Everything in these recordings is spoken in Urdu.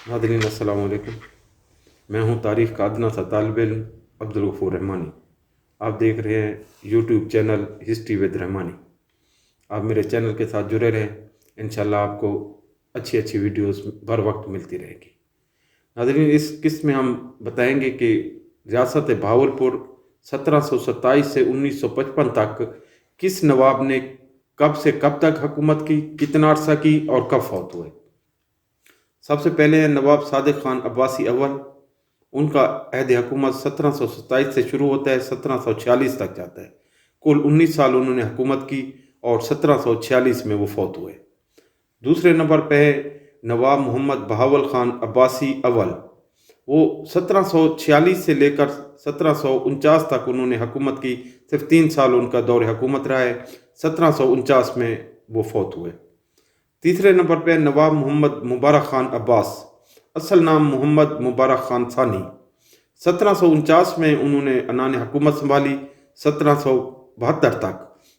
ناظرین السلام علیکم، میں ہوں تاریخ کا ادنا سا طالب علم عبدالغفور رحمانی۔ آپ دیکھ رہے ہیں یوٹیوب چینل ہسٹری ود رحمانی۔ آپ میرے چینل کے ساتھ جڑے رہیں، انشاءاللہ آپ کو اچھی ویڈیوز بر وقت ملتی رہے گی۔ ناظرین، اس قسط میں ہم بتائیں گے کہ ریاست بہاولپور 1727 سے 1955 تک کس نواب نے کب سے کب تک حکومت کی، کتنا عرصہ کی اور کب فوت ہوئے۔ سب سے پہلے ہیں نواب صادق خان عباسی اول۔ ان کا عہد حکومت 1727 سے شروع ہوتا ہے، 1746 تک جاتا ہے۔ کل 19 سال انہوں نے حکومت کی اور 1746 میں وہ فوت ہوئے۔ دوسرے نمبر پہ ہے نواب محمد بہاول خان عباسی اول۔ وہ 1746 سے لے کر 1749 تک انہوں نے حکومت کی، صرف 3 سال ان کا دور حکومت رہا ہے، 1749 میں وہ فوت ہوئے۔ تیسرے نمبر پہ نواب محمد مبارک خان عباس، اصل نام محمد مبارک خان ثانی۔ 1749 میں انہوں نے عنان حکومت سنبھالی، 1772 تک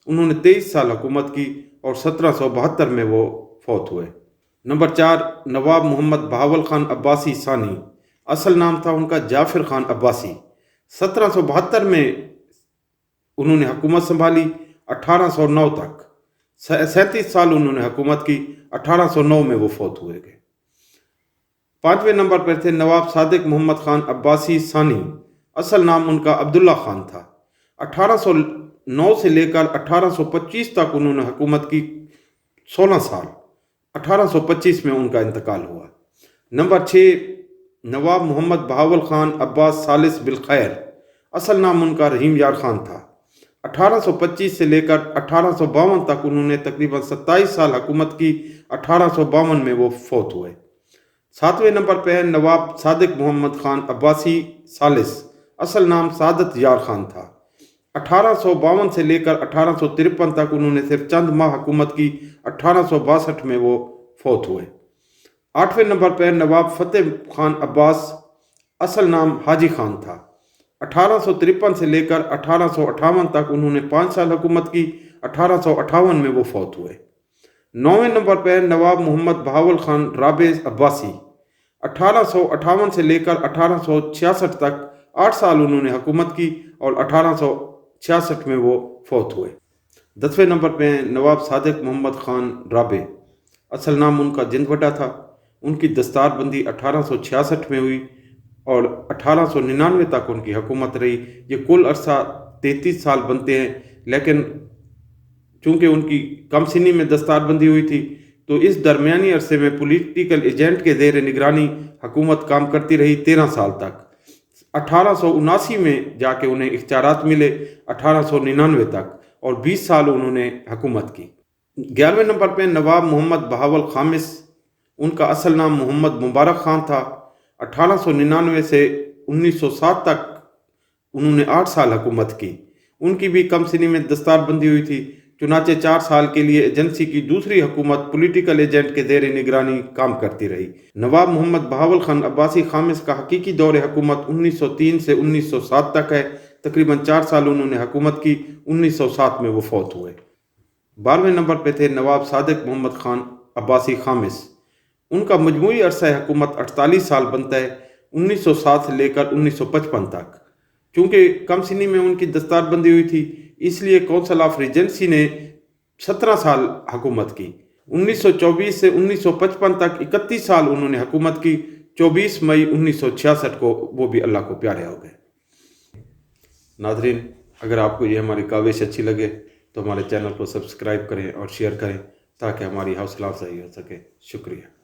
انہوں نے 23 سال حکومت کی اور 1772 میں وہ فوت ہوئے۔ نمبر 4 نواب محمد بہاول خان عباسی ثانی، اصل نام تھا ان کا جعفر خان عباسی۔ 1772 میں انہوں نے حکومت سنبھالی 1809 تک، 37 سال انہوں نے حکومت کی، 1809 میں وہ فوت ہوئے گئے۔ 5ویں نمبر پر تھے نواب صادق محمد خان عباسی ثانی، اصل نام ان کا عبداللہ خان تھا۔ 1809 سے لے کر 1825 تک انہوں نے حکومت کی، 16 سال، 1825 میں ان کا انتقال ہوا۔ نمبر 6 نواب محمد بہاول خان عباس ثالث بالخیر، اصل نام ان کا رحیم یار خان تھا۔ 1825 سے لے کر 1852 تک انہوں نے تقریباً 27 سال حکومت کی، 1852 میں وہ فوت ہوئے۔ 7ویں نمبر پہ ہے نواب صادق محمد خان عباسی ثالث، اصل نام سعادت یار خان تھا۔ 1852 سے لے کر 1853 تک انہوں نے صرف چند ماہ حکومت کی، 1862 میں وہ فوت ہوئے۔ 8ویں نمبر پہ نواب فتح خان عباس، اصل نام حاجی خان تھا۔ 1853 سے لے کر 1858 تک انہوں نے 5 سال حکومت کی، 1858 میں وہ فوت ہوئے۔ 9ویں نمبر پہ نواب محمد بہاول خان رابع عباسی، 1858 سے لے کر 1866 تک 8 سال انہوں نے حکومت کی اور 1866 میں وہ فوت ہوئے۔ 10ویں نمبر پہ نواب صادق محمد خان رابع، اصل نام ان کا جند وڈا تھا۔ ان کی دستار بندی 1866 میں ہوئی اور 1899 تک ان کی حکومت رہی۔ یہ کل عرصہ 33 سال بنتے ہیں، لیکن چونکہ ان کی کم سنی میں دستار بندی ہوئی تھی تو اس درمیانی عرصے میں پولیٹیکل ایجنٹ کے زیر نگرانی حکومت کام کرتی رہی 13 سال تک۔ 1879 میں جا کے انہیں اختیارات ملے، 1899 تک، اور 20 سال انہوں نے حکومت کی۔ 11ویں نمبر پہ نواب محمد بہاول خامس، ان کا اصل نام محمد مبارک خان تھا۔ 1899 سے 1907 تک انہوں نے 8 سال حکومت کی۔ ان کی بھی کم سنی میں دستار بندی ہوئی تھی، چنانچہ 4 سال کے لیے ایجنسی کی دوسری حکومت پولیٹیکل ایجنٹ کے زیر نگرانی کام کرتی رہی۔ نواب محمد بہاول خان عباسی خامس کا حقیقی دور حکومت 1903 سے 1907 تک ہے، تقریباً 4 سال انہوں نے حکومت کی، 1907 میں وہ فوت ہوئے۔ 12ویں نمبر پہ تھے نواب صادق محمد خان عباسی خامس۔ ان کا مجموعی عرصہ حکومت 48 سال بنتا ہے، 1907 سے لے کر 1955 تک۔ چونکہ کم سنی میں ان کی دستار بندی ہوئی تھی، اس لیے کونسل آف ریجنسی نے 17 سال حکومت کی۔ 1924 سے 1955 تک 31 سال انہوں نے حکومت کی، 24 مئی 1966 کو وہ بھی اللہ کو پیارے ہو گئے۔ ناظرین، اگر آپ کو یہ ہماری کاوش اچھی لگے تو ہمارے چینل کو سبسکرائب کریں اور شیئر کریں تاکہ ہماری حوصلہ افزائی ہو سکے۔ شکریہ۔